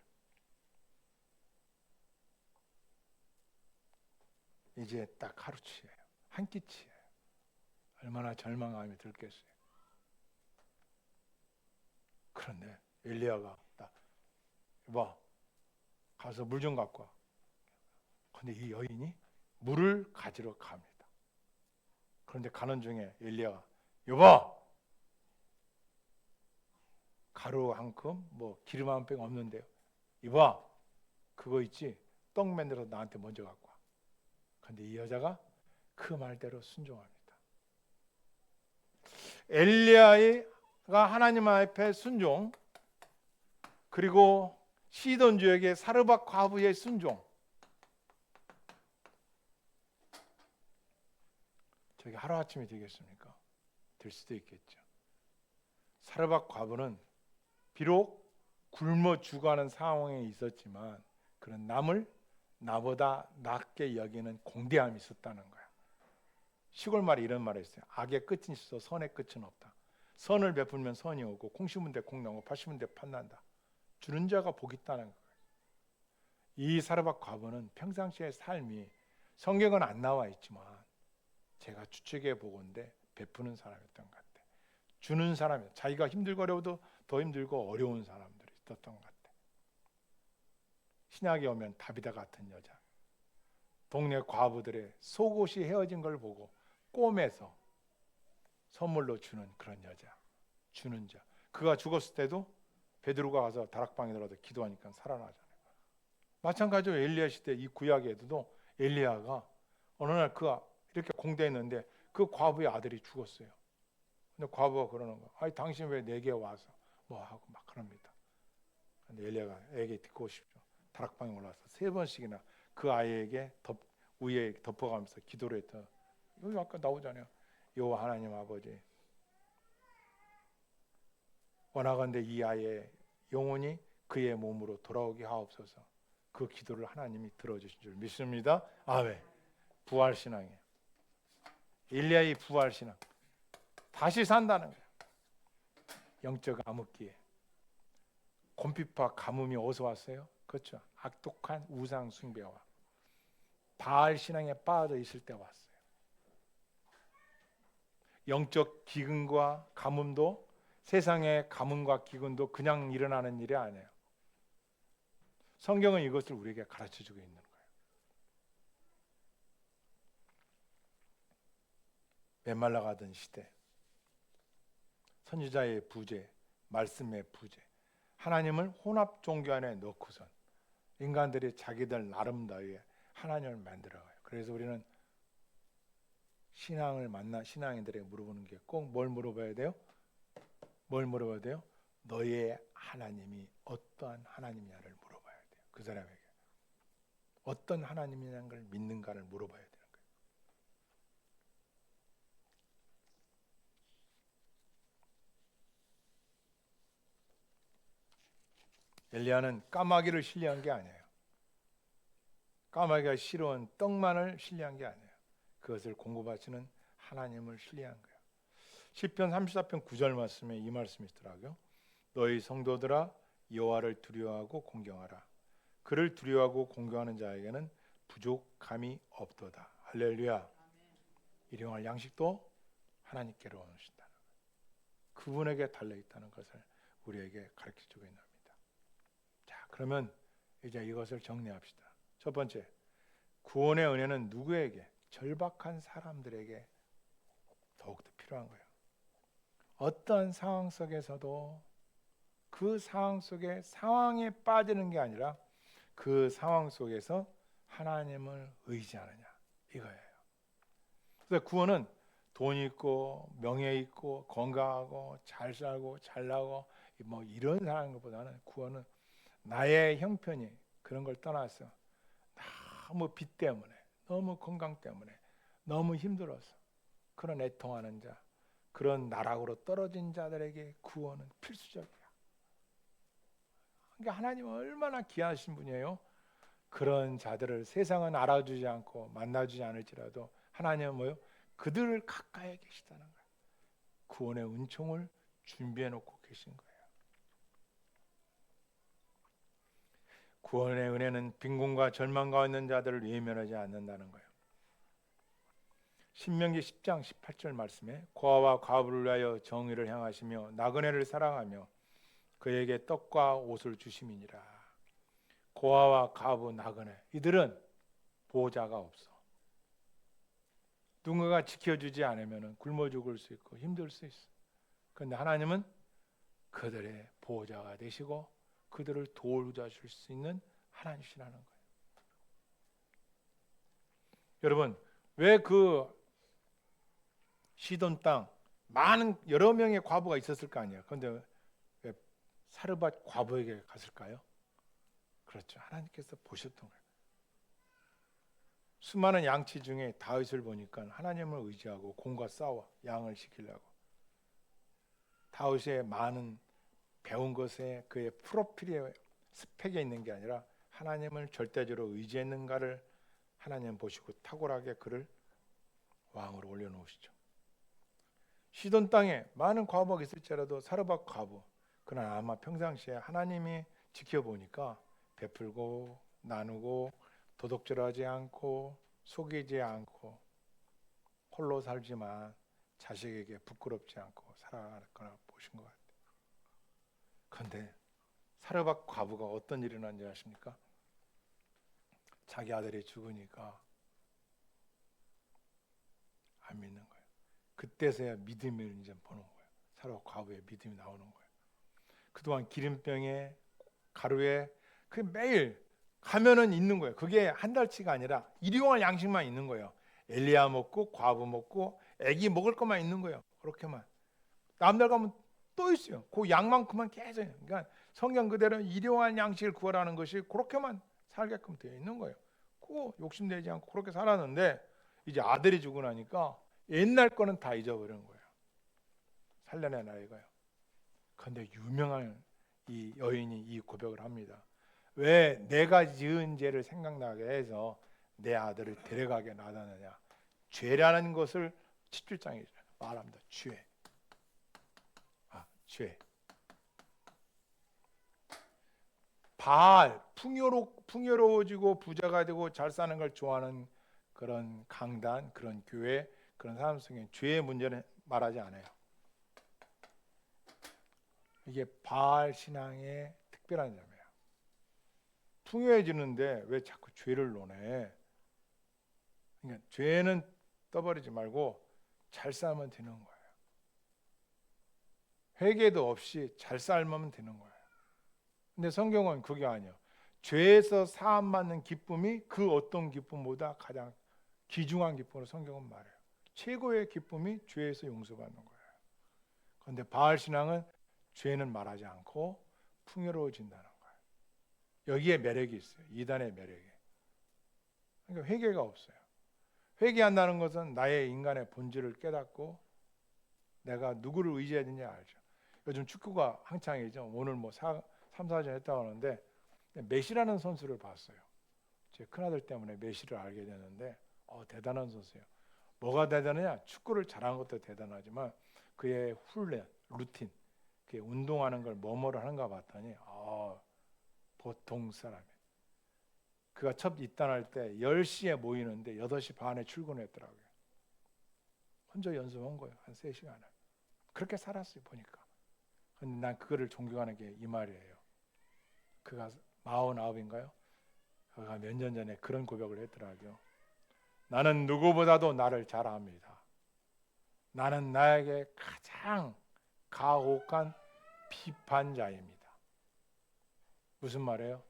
이제 딱 하루치예요. 한 끼치예요. 얼마나 절망감이 들겠어요. 그런데 엘리야가 딱 봐, 가서 물 좀 갖고 와. 근데 이 여인이 물을 가지러 갑니다. 그런데 가는 중에 엘리야가 여보, 가루 한 컵, 뭐 기름 한 병 없는데요. 이봐, 그거 있지? 떡 만들어서 나한테 먼저 갖고 와. 근데 이 여자가 그 말대로 순종합니다. 엘리야가 하나님 앞에 순종, 그리고 시돈 지역의 사르밧 과부의 순종. 저게 하루아침이 되겠습니까? 될 수도 있겠죠. 사르밧 과부는 비록 굶어 죽어가는 상황에 있었지만 그런 남을 나보다 낫게 여기는 공대함이 있었다는 거야. 시골 말에 이런 말이 있어요. 악의 끝은 있어 선의 끝은 없다. 선을 베풀면 선이 오고 콩 심은 데 콩 나고 팥 심은 데 팥 난다. 주는 자가 복이 있다는 거예요. 이 사르밧 과부는 평상시의 삶이 성경은 안 나와 있지만 제가 추측해 보건대 베푸는 사람이었던 것 같아요. 주는 사람이, 자기가 힘들고 어려워도 더 힘들고 어려운 사람들이 있었던 것 같아. 신약에 오면 다비다 같은 여자, 동네 과부들의 속옷이 헤어진 걸 보고 꿰매서 선물로 주는 그런 여자, 주는 자. 그가 죽었을 때도 베드로가 가서 다락방에 들어가서 기도하니까 살아나잖아요. 마찬가지로 엘리야 시대 이 구약에도 엘리야가 어느 날 그가 이렇게 공대에 있는데 그 과부의 아들이 죽었어요. 근데 과부가 그러는 거야. 아니 당신 왜 내게 와서 뭐 하고 막 그럽니다. 근데 엘리야가 애기 듣고 싶죠. 다락방에 올라와서 3번씩이나 그 아이에게 위에 덮어가면서 기도를 했다. 여기 아까 나오잖아요. 여호와 하나님 아버지, 원하건대 이 아이의 영혼이 그의 몸으로 돌아오게 하옵소서. 그 기도를 하나님이 들어주신 줄 믿습니다. 아멘. 부활신앙이에요. 엘리야의 부활신앙. 다시 산다는 거예요. 영적 암흑기에 곰피파 가뭄이 어디서 왔어요? 그렇죠. 악독한 우상 숭배와 바알 신앙에 빠져 있을 때 왔어요. 영적 기근과 가뭄도, 세상의 가뭄과 기근도 그냥 일어나는 일이 아니에요. 성경은 이것을 우리에게 가르쳐주고 있는 거예요. 메말라가던 시대, 선지자의 부재, 말씀의 부재, 하나님을 혼합 종교 안에 넣고선 인간들이 자기들 나름대로의 하나님을 만들어가요. 그래서 우리는 신앙인들에게 물어보는 게 꼭 뭘 물어봐야 돼요? 뭘 물어봐야 돼요? 너의 하나님이 어떠한 하나님이냐를 물어봐야 돼요. 그 사람에게 어떤 하나님이냐는 걸 믿는가를 물어봐야 되는 거예요. 엘리야는 까마귀를 신뢰한 게 아니에요. 까마귀가 싫어한 떡만을 신뢰한 게 아니에요. 그것을 공급하시는 하나님을 신뢰한 거예요. 시편 34편 9절 말씀에 이 말씀이 있더라고요. 너희 성도들아 여호와를 두려워하고 공경하라. 그를 두려워하고 공경하는 자에게는 부족함이 없도다. 할렐루야. 일용할 양식도 하나님께로 오신다는 거예요. 그분에게 달려있다는 것을 우리에게 가르쳐주고 있는 겁니다. 자, 그러면 이제 이것을 정리합시다. 첫 번째, 구원의 은혜는 누구에게? 절박한 사람들에게 더욱더 필요한 거예요. 어떤 상황 속에서도 그 상황 속에 상황에 빠지는 게 아니라 그 상황 속에서 하나님을 의지하느냐, 이거예요. 그래서 구원은 돈 있고 명예 있고 건강하고 잘 살고 잘나고 뭐 이런 사람보다는 구원은 나의 형편이 그런 걸 떠나서 너무 빚 때문에, 너무 건강 때문에, 너무 힘들어서 그런 애통하는 자, 그런 나락으로 떨어진 자들에게 구원은 필수적이야. 그러니까 하나님은 얼마나 귀하신 분이에요. 그런 자들을 세상은 알아주지 않고 만나주지 않을지라도 하나님은 뭐요? 그들을 가까이 계시다는 거예요. 구원의 은총을 준비해 놓고 계신 거예요. 구원의 은혜는 빈곤과 절망 가운데 있는 자들을 외면하지 않는다는 거예요. 신명기 10장 18절 말씀에 고아와 과부를 위하여 정의를 향하시며 나그네를 사랑하며 그에게 떡과 옷을 주심이니라. 고아와 과부, 나그네, 이들은 보호자가 없어. 누군가가 지켜주지 않으면 굶어 죽을 수 있고 힘들 수 있어. 그런데 하나님은 그들의 보호자가 되시고 그들을 도와주실 수 있는 하나님이시라는 거예요. 여러분, 왜 그 시돈 땅 많은 여러 명의 과부가 있었을 거 아니에요. 그런데 왜 사르밧 과부에게 갔을까요? 그렇죠. 하나님께서 보셨던 거예요. 수많은 양치 중에 다윗을 보니까 하나님을 의지하고 곰과 싸워 양을 지키려고. 다윗의 많은 배운 것에 그의 프로필에 스펙에 있는 게 아니라 하나님을 절대적으로 의지했는가를 하나님 보시고 탁월하게 그를 왕으로 올려놓으시죠. 시돈 땅에 많은 과부가 있을지라도 사르밧 과부, 그러나 아마 평상시에 하나님이 지켜보니까 베풀고 나누고 도둑질하지 않고 속이지 않고 홀로 살지만 자식에게 부끄럽지 않고 살아가거나 보신 것 같아요. 그런데 사르밧 과부가 어떤 일이 일어난지 아십니까? 자기 아들이 죽으니까 안 믿는 거예요. 그때서야 믿음을 이제 보는 거예요. 사르밧 과부의 믿음이 나오는 거예요. 그동안 기름병에 가루에 그 매일 가면은 있는 거예요. 그게 한 달치가 아니라 일용할 양식만 있는 거예요. 엘리야 먹고 과부 먹고 애기 먹을 것만 있는 거예요. 그렇게만. 남들 가면 또 있어요. 그 양만큼만 계속. 그러니까 성경 그대로 일용할 양식을 구하라는 것이 그렇게만 살게끔 되어 있는 거예요. 그거 욕심내지 않고 그렇게 살았는데 이제 아들이 죽고 나니까 옛날 거는 다 잊어버린 거예요. 살려낸 아이가요. 그런데 유명한 이 여인이 이 고백을 합니다. 왜 내가 지은 죄를 생각나게 해서 내 아들을 데려가게 놔뒀느냐. 죄라는 것을 17장에 말합니다. 죄. 죄. 바알, 풍요로워지고 부자가 되고 잘 사는 걸 좋아하는 그런 강단, 그런 교회, 그런 사람 속에 죄의 문제는 말하지 않아요. 이게 바알 신앙의 특별한 점이에요. 풍요해지는데 왜 자꾸 죄를 논해? 그러니까 죄는 떠버리지 말고 잘 살면 되는 거예요. 회개도 없이 잘 살면 되는 거예요. 근데 성경은 그게 아니에요. 죄에서 사함 받는 기쁨이 그 어떤 기쁨보다 가장 귀중한 기쁨으로 성경은 말해요. 최고의 기쁨이 죄에서 용서받는 거예요. 그런데 바알 신앙은 죄는 말하지 않고 풍요로워진다는 거예요. 여기에 매력이 있어요. 이단의 매력이. 그러니까 회개가 없어요. 회개한다는 것은 나의 인간의 본질을 깨닫고 내가 누구를 의지해야 되냐 알죠. 요즘 축구가 한창이죠. 오늘 뭐 3, 4전 했다고 하는데 메시라는 선수를 봤어요. 제 큰아들 때문에 메시를 알게 됐는데 대단한 선수예요. 뭐가 대단하냐? 축구를 잘하는 것도 대단하지만 그의 훈련, 루틴, 그의 운동하는 걸 뭐뭐를 하는가 봤더니 보통 사람이에요. 그가 첫 입단할 때 10시에 모이는데 8시 반에 출근했더라고요. 혼자 연습한 거예요. 한 3시간을. 그렇게 살았어요. 보니까. 근데 난 그거를 존경하는 게 이 말이에요. 그가 49인가요? 그가 몇 년 전에 그런 고백을 했더라고요. 나는 누구보다도 나를 잘 압니다. 나는 나에게 가장 가혹한 비판자입니다. 무슨 말이에요?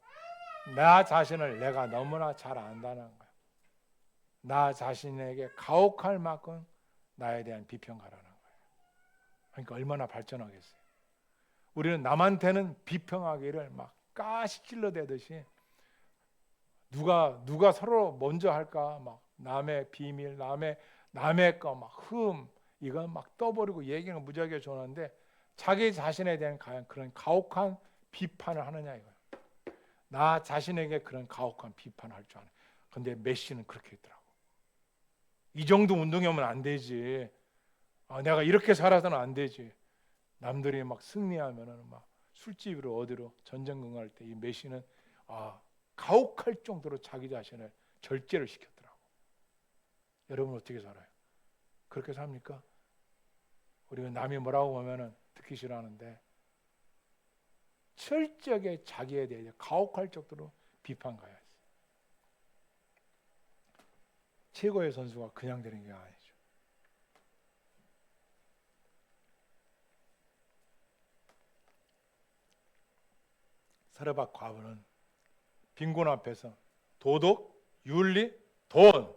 나 자신을 내가 너무나 잘 안다는 거예요. 나 자신에게 가혹할 만큼 나에 대한 비평가라는 거예요. 그러니까 얼마나 발전하겠어요. 우리는 남한테는 비평하기를 막 가시 찔러대듯이 누가 서로 먼저 할까 막 남의 비밀, 남의 거 막 이건 막 떠버리고 얘기는 무지하게 좋아하는데 자기 자신에 대한 그런 가혹한 비판을 하느냐 이거예요. 나 자신에게 그런 가혹한 비판을 할 줄 아는. 근데 메시는 그렇게 했더라고. 이 정도 운동이면 안 되지. 내가 이렇게 살아서는 안 되지. 남들이 막 승리하면은 막 술집으로 어디로 전쟁 응할 때 이 메시는 가혹할 정도로 자기 자신을 절제를 시켰더라고. 여러분 어떻게 살아요? 그렇게 삽니까? 우리가 남이 뭐라고 하면은 듣기 싫어하는데 철저하게 자기에 대해 가혹할 정도로 비판가야 했어요. 최고의 선수가 그냥 되는 게 아니죠. 사르밧 과부는 빈곤 앞에서 도덕, 윤리, 돈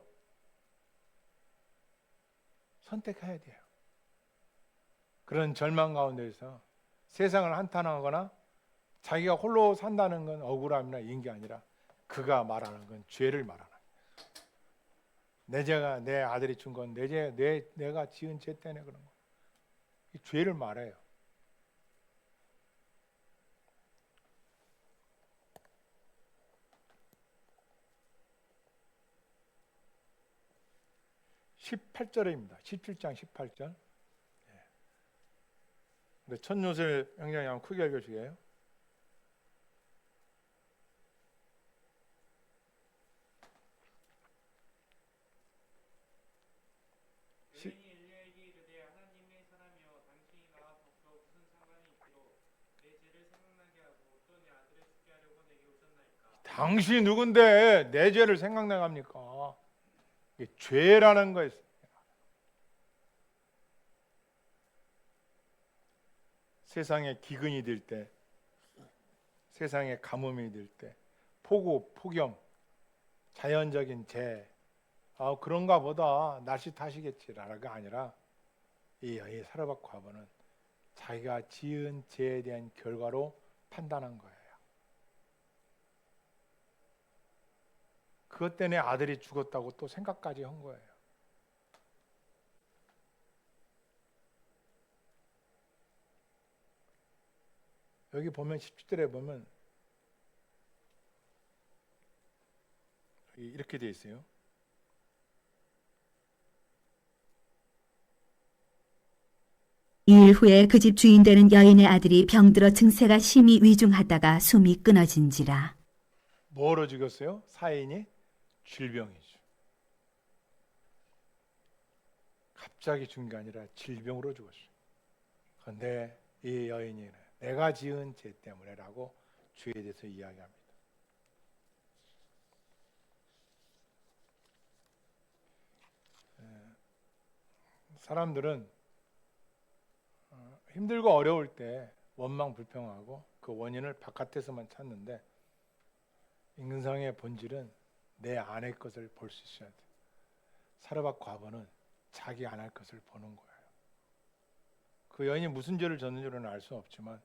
선택해야 돼요. 그런 절망 가운데서 세상을 한탄하거나 자기가 홀로 산다는 건 억울함이나 이런 게 아니라 그가 말하는 건 죄를 말하는 거예요. 내 죄가 내 아들이 준 건 내가 지은 죄 때문에 그런 거예요. 죄를 말해요. (18절입니다) 17장 18절. 근데 첫 요셉 형제님 한번 크게 읽어주세요. 여인이 엘리야에게 이르되 당신이 누군데 내 죄를 생각나갑니까? 이게 죄라는 거였어요. 세상에 기근이 들 때, 세상에 가뭄이 들 때, 폭우, 폭염, 자연적인 재해, 그런가 보다 날씨 탓이겠지라가 아니라 이 사르밧 과부는 자기가 지은 죄에 대한 결과로 판단한 거예요. 그것 때문에 아들이 죽었다고 또 생각까지 한 거예요. 여기 보면 17절에 보면 이렇게 되어 있어요. 이일 후에 그 집 주인 되는 여인의 아들이 병들어 증세가 심히 위중하다가 숨이 끊어진지라. 뭐로 죽였어요? 사인이 질병이죠. 갑자기 죽은 게 아니라 질병으로 죽었어요. 그런데 이 여인이 내가 지은 죄 때문에라고 죄에 대해서 이야기합니다. 사람들은 힘들고 어려울 때 원망 불평하고 그 원인을 바깥에서만 찾는데 인간상의 본질은 내 안의 것을 볼 수 있어야 돼. 사르밧 과부는 자기 안의 것을 보는 거예요. 그 여인이 무슨 죄를 졌는 줄은 알 수 없지만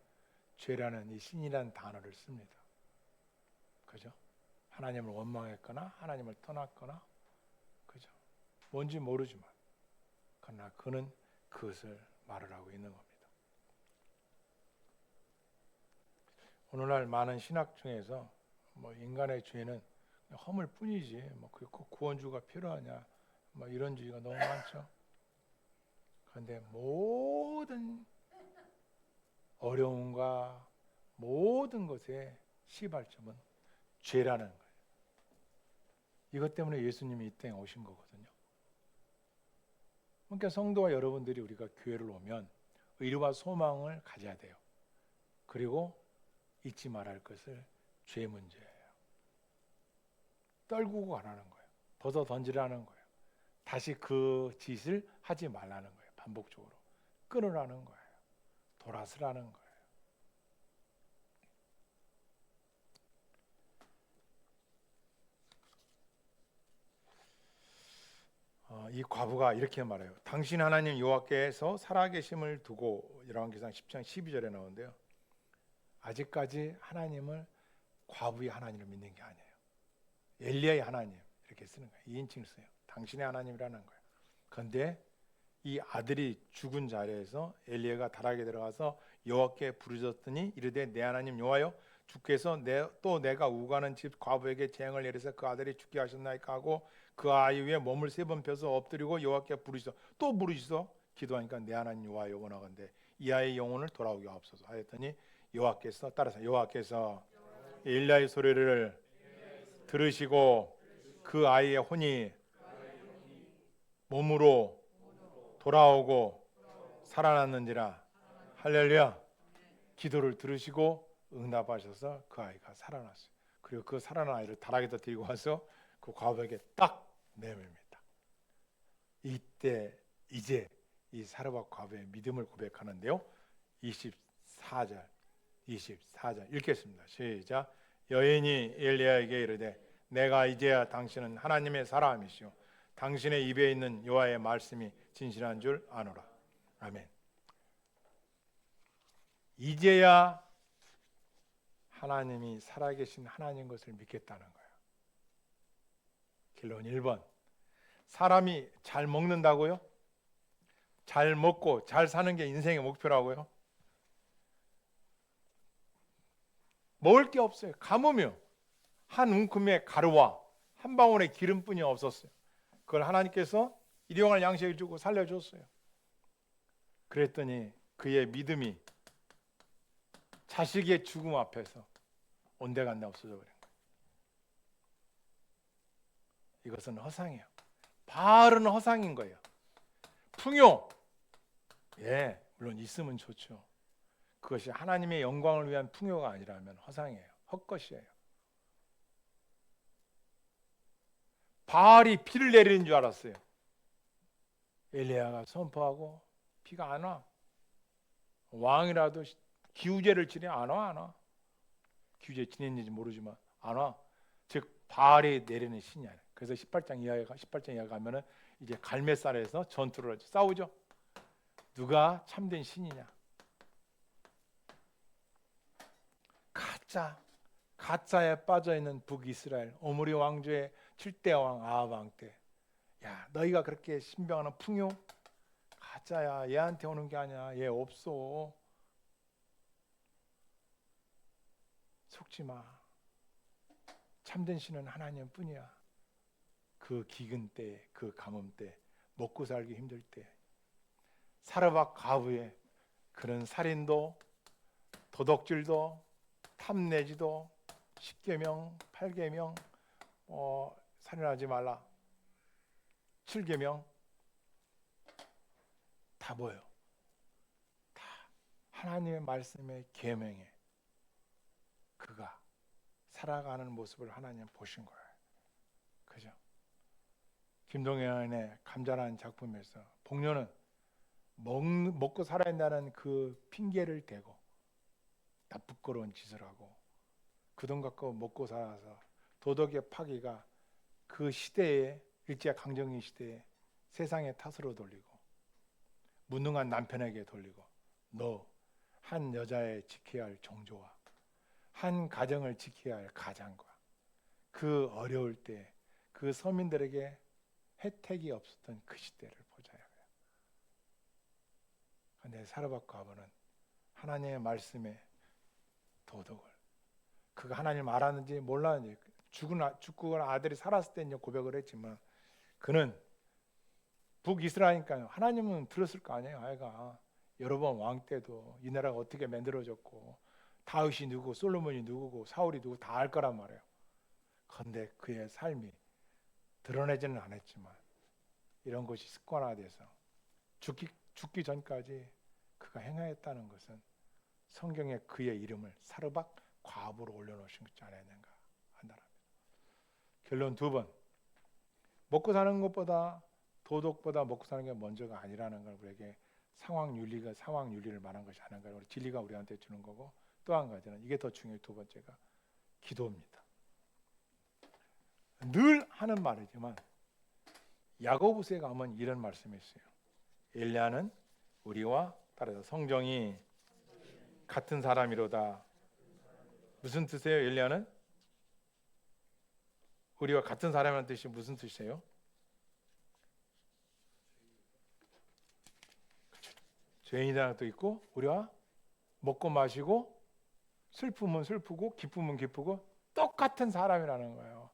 죄라는 이 신이라는 단어를 씁니다. 그죠? 하나님을 원망했거나 하나님을 떠났거나, 그죠? 뭔지 모르지만 그러나 그는 그것을 말을 하고 있는 겁니다. 오늘날 많은 신학 중에서 인간의 죄는 허물 뿐이지 그게 꼭 구원주가 필요하냐 이런 주의가 너무 많죠. 그런데 모든 어려움과 모든 것의 시발점은 죄라는 거예요. 이것 때문에 예수님이 이 땅에 오신 거거든요. 그러니까 성도와 여러분들이 우리가 교회를 오면 의리와 소망을 가져야 돼요. 그리고 잊지 말아야 할 것을 죄 문제예요. 떨구고 가라는 거예요. 벗어 던지라는 거예요. 다시 그 짓을 하지 말라는 거예요. 반복적으로 끊으라는 거예요. 돌아서라는 거예요. 이 과부가 이렇게 말해요. 당신 하나님 여호와께서 살아계심을 두고, 열왕기상 10장 12절에 나오는데요. 아직까지 하나님을 과부의 하나님을 믿는 게 아니에요. 엘리야의 하나님 이렇게 쓰는 거예요. 2인칭을 써요. 당신의 하나님이라는 거예요. 그런데 이 아들이 죽은 자리에서 엘리야가 다락에 들어가서 여호와께 부르짖었더니 이르되 내 하나님 여호와여 주께서 또 내가 우가는 집 과부에게 재앙을 내려서 그 아들이 죽게 하셨나이까 하고 그 아이 위에 몸을 3번 펴서 엎드리고 여호와께 부르짖어 또 부르짖어 기도하니까 내 하나님 여호와여 원하건대 이 아이의 영혼을 돌아오게 하옵소서 하였더니 여호와께서 따라서 여호와께서 엘리야의 소리를 들으시고 그 아이의 혼이 몸으로 돌아오고 살아났는지라. 할렐루야. 기도를 들으시고 응답하셔서 그 아이가 살아났어요. 그리고 그 살아난 아이를 다락에다 들고 와서 그 과부에게 딱 내밉니다. 이때 이제 이 사르밧 과부의 믿음을 고백하는데요. 24절 읽겠습니다. 시작. 여인이 엘리야에게 이르되 내가 이제야 당신은 하나님의 사람이시오 당신의 입에 있는 여호와의 말씀이 진실한 줄 아노라. 아멘. 이제야 하나님이 살아계신 하나님 것을 믿겠다는 거예요. 결론 1번. 사람이 잘 먹는다고요? 잘 먹고 잘 사는 게 인생의 목표라고요? 먹을 게 없어요. 가뭄이요. 한 움큼의 가루와 한 방울의 기름뿐이 없었어요. 그걸 하나님께서 일용할 양식을 주고 살려줬어요. 그랬더니 그의 믿음이 자식의 죽음 앞에서 온데간데 없어져 버린 거예요. 이것은 허상이에요. 바른 허상인 거예요. 풍요, 물론 있으면 좋죠. 그것이 하나님의 영광을 위한 풍요가 아니라면 허상이에요. 헛것이에요. 바알이 비를 내리는 줄 알았어요. 엘리야가 선포하고 비가 안 와. 왕이라도 기우제를 지내 안 와. 기우제 지냈는지 모르지만 안 와. 즉 바알이 내리는 신이 아니야. 그래서 18장 이하에 가면은 이제 갈멜산에서 전투를 하죠. 싸우죠. 누가 참된 신이냐? 가짜에 빠져 있는 북이스라엘 오므리 왕조의 7대 왕 아합 왕 때, 야 너희가 그렇게 신병하는 풍요 가짜야. 얘한테 오는 게 아니야. 얘 없어. 속지 마. 참된 신은 하나님뿐이야. 그 기근 때, 그 가뭄 때, 먹고 살기 힘들 때, 사르밧 과부의 그런 살인도, 도덕질도, 탐내지도, 10계명, 8계명, 살인하지 말라, 7계명 다 뭐예요? 다 하나님의 말씀의 계명에 그가 살아가는 모습을 하나님 보신 거예요. 그죠? 김동현의 감자라는 작품에서 복녀는 먹고 살아야 한다는 그 핑계를 대고 다 부끄러운 짓을 하고 그 돈 갖고 먹고 살아서 도덕의 파괴가 그 시대에 일제강점기 시대에 세상의 탓으로 돌리고 무능한 남편에게 돌리고 너 한 여자의 지켜야 할 정조와 한 가정을 지켜야 할 가장과 그 어려울 때 그 서민들에게 혜택이 없었던 그 시대를 보자. 그런데 사르밧 과부는 하나님의 말씀에 도덕을 그가 하나님 알았는지 몰랐는지 죽고 아들이 살았을 때 이제 고백을 했지만 그는 북이스라엘이니까 하나님은 들었을 거 아니에요. 아이가 여러 번 왕 때도 이 나라가 어떻게 만들어졌고 다윗이 누구고 솔로몬이 누구고 사울이 누구 다 알 거란 말이에요. 그런데 그의 삶이 드러내지는 않았지만 이런 것이 습관화돼서 죽기 전까지 그가 행하였다는 것은 성경에 그의 이름을 사르밧 과부로 올려놓으신 것지 않았는가 한다랍니다. 결론 두 번, 먹고 사는 것보다 도덕보다 먹고 사는 게 먼저가 아니라는 걸 우리에게 상황 윤리를 말한 것이 아닌가. 우리 진리가 우리한테 주는 거고 또 한 가지는 이게 더 중요해요. 두 번째가 기도입니다. 늘 하는 말이지만 야고보서에 가면 이런 말씀이 있어요. 엘리야는 우리와 따라서 성정이 같은 사람이로다. 무슨 뜻이에요? 엘리야는 우리와 같은 사람이라는 뜻이 무슨 뜻이에요? 죄인이라는 뜻도 있고 우리와 먹고 마시고 슬프면 슬프고 기쁘면 기쁘고 똑같은 사람이라는 거예요.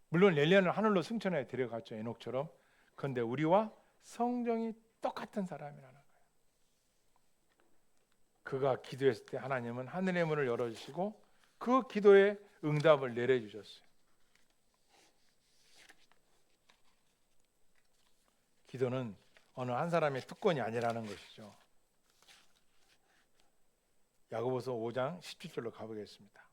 물론 엘리야는 하늘로 승천해 데려갔죠. 에녹처럼. 그런데 우리와 성정이 똑같은 사람이라는 거예요. 그가 기도했을 때 하나님은 하늘의 문을 열어주시고 그 기도에 응답을 내려주셨어요. 기도는 어느 한 사람의 특권이 아니라는 것이죠. 야고보서 5장 17절로 가보겠습니다.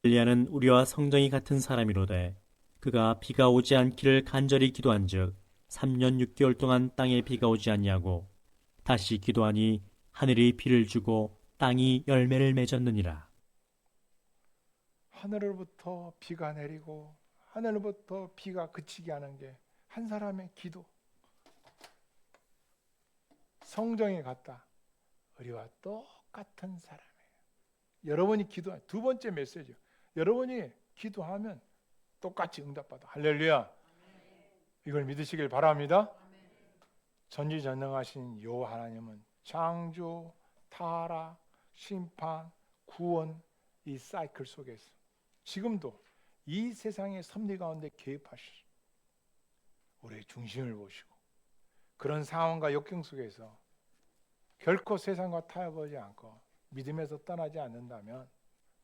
엘리야는 우리와 성정이 같은 사람이로되 그가 비가 오지 않기를 간절히 기도한즉 3년 6개월 동안 땅에 비가 오지 않냐고 다시 기도하니 하늘이 비를 주고 땅이 열매를 맺었느니라. 하늘로부터 비가 내리고 하늘로부터 비가 그치게 하는 게 한 사람의 기도. 성정이 같다. 우리와 똑같은 사람이에요. 여러분이 기도한 두 번째 메시지요. 여러분이 기도하면 똑같이 응답받아. 할렐루야. 이걸 믿으시길 바랍니다. 전지전능하신 여호와 하나님은 창조, 타락, 심판, 구원 이 사이클 속에서 지금도 이 세상의 섭리 가운데 개입하시고 우리의 중심을 보시고 그런 상황과 역경 속에서 결코 세상과 타협하지 않고 믿음에서 떠나지 않는다면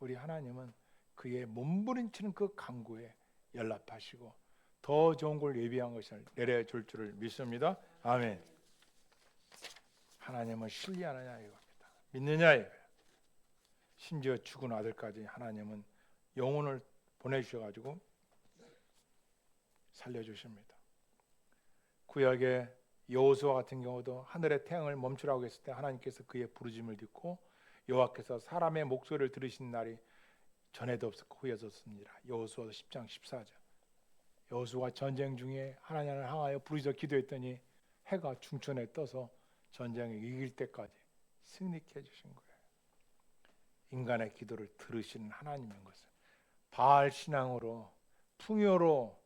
우리 하나님은 그의 몸부림치는 그 강구에 연락하시고 더 좋은 걸 예비한 것을 내려줄 줄을 믿습니다. 아멘. 하나님은 신뢰하느냐 이겁니다. 믿느냐 이거예요. 심지어 죽은 아들까지 하나님은 영혼을 보내주셔가지고 살려주십니다. 구약의 여호수아 같은 경우도 하늘의 태양을 멈추라고 했을 때 하나님께서 그의 부르심을 듣고 여호와께서 사람의 목소리를 들으신 날이 전에도 없었고 후에도 없습니다. 여호수아 10장 14절. 여호수아가 전쟁 중에 하나님을 향하여 부르짖어 기도했더니 해가 중천에 떠서 전쟁에 이길 때까지 승리케 해주신 거예요. 인간의 기도를 들으시는 하나님인 것을 바알 신앙으로 풍요로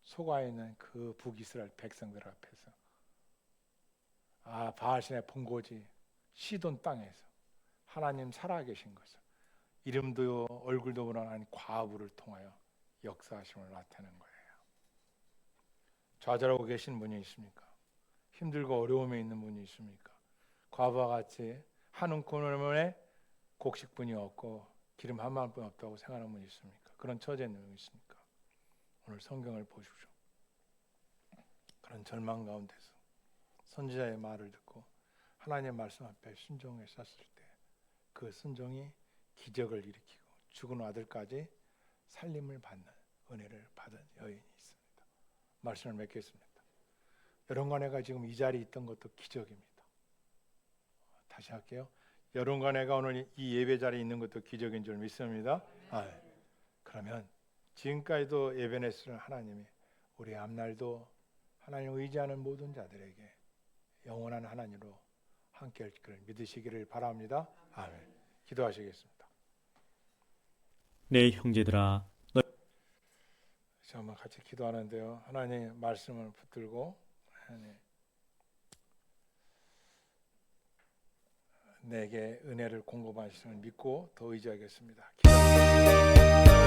속아 있는 그 북이스라엘 백성들 앞에서 바알 신의 본고지 시돈 땅에서 하나님 살아계신 것을 이름도 얼굴도 모르는 과부를 통하여 역사하심을 나타내는 거예요. 좌절하고 계신 분이 있습니까? 힘들고 어려움에 있는 분이 있습니까? 과부와 같이 한 움큼의 곡식분이 없고 기름 한 방울 뿐 없다고 생각하는 분이 있습니까? 그런 처지에 있는 분이 있습니까? 오늘 성경을 보십시오. 그런 절망 가운데서 선지자의 말을 듣고 하나님의 말씀 앞에 순종했었을 때 그 순종이 기적을 일으키고 죽은 아들까지 살림을 받는 은혜를 받은 여인이 있습니다. 말씀을 맺겠습니다. 여러분과 내가 지금 이 자리에 있던 것도 기적입니다. 다시 할게요. 여러분과 내가 오늘 이 예배 자리에 있는 것도 기적인 줄 믿습니다. 그러면 지금까지도 예배했을 하나님이 우리 앞날도 하나님을 의지하는 모든 자들에게 영원한 하나님으로 함께 할 것을 믿으시기를 바랍니다. 아멘. 기도하시겠습니다. 내 형제들아 한번 같이 기도하는데요. 하나님 말씀을 붙들고 하나님 내게 은혜를 공급하시는 믿고 더 의지하겠습니다. 기도합니다.